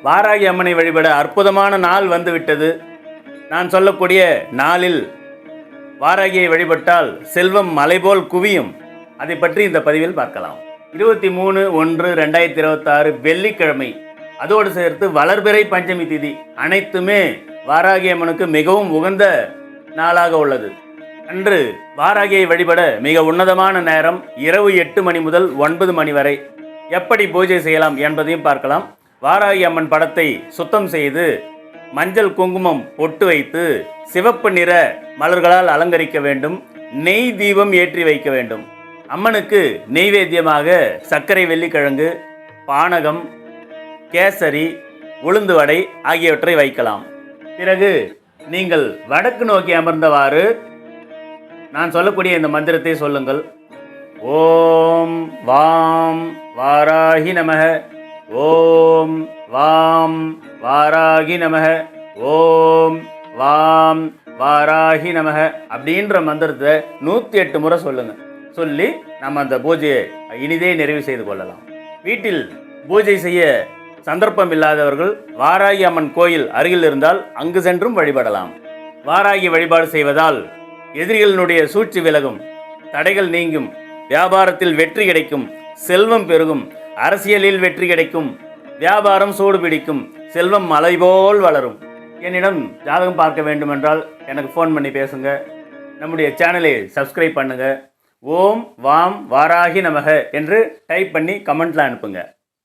வாராகி அம்மனை வழிபட அற்புதமான நாள் வந்துவிட்டது. நான் சொல்லக்கூடிய நாளில் வாராகியை வழிபட்டால் செல்வம் மலைபோல் குவியும். அதை பற்றி இந்த பதிவில் பார்க்கலாம். 23/1/2026 வெள்ளிக்கிழமை, அதோடு சேர்த்து வளர்பிறை பஞ்சமி திதி, அனைத்துமே வாராகி அம்மனுக்கு மிகவும் உகந்த நாளாக உள்ளது. அன்று வாராகியை வழிபட மிக உன்னதமான நேரம் இரவு 8 மணி முதல் 9 மணி வரை. எப்படி பூஜை செய்யலாம் என்பதையும் பார்க்கலாம். வாராகி அம்மன் படத்தை சுத்தம் செய்து மஞ்சள் குங்குமம் பொட்டு வைத்து சிவப்பு நிற மலர்களால் அலங்கரிக்க வேண்டும். நெய் தீபம் ஏற்றி வைக்க வேண்டும். அம்மனுக்கு நெய்வேத்தியமாக சர்க்கரை வெள்ளிக்கிழங்கு, பானகம், கேசரி, உளுந்து வடை ஆகியவற்றை வைக்கலாம். பிறகு நீங்கள் வடக்கு நோக்கி அமர்ந்தவாறு நான் சொல்லக்கூடிய இந்த மந்திரத்தை சொல்லுங்கள். ஓம் வாம் வாராகி நமக, ஓம் வாம் வாராகி நமக, ஓம் வாம் வாராகி நமக அப்படின்ற மந்திரத்தை 108 முறை சொல்லுங்க. சொல்லி நம்ம அந்த பூஜையை இனிதே நிறைவு செய்து கொள்ளலாம். வீட்டில் பூஜை செய்ய சந்தர்ப்பம் இல்லாதவர்கள் வாராகி அம்மன் கோயில் அருகில் இருந்தால் அங்கு சென்றும் வழிபடலாம். வாராகி வழிபாடு செய்வதால் எதிரிகளினுடைய சூழ்ச்சி விலகும், தடைகள் நீங்கும், வியாபாரத்தில் வெற்றி கிடைக்கும், செல்வம் பெருகும், அரசியலில் வெற்றி கிடைக்கும், வியாபாரம் சூடு பிடிக்கும், செல்வம் மலை போல் வளரும். என்னிடம் ஜாதகம் பார்க்க வேண்டுமென்றால் எனக்கு ஃபோன் பண்ணி பேசுங்க. நம்முடைய சேனலை சப்ஸ்கிரைப் பண்ணுங்க. ஓம் வாம் வாராகி நமக என்று டைப் பண்ணி கமெண்ட்ல அனுப்புங்க.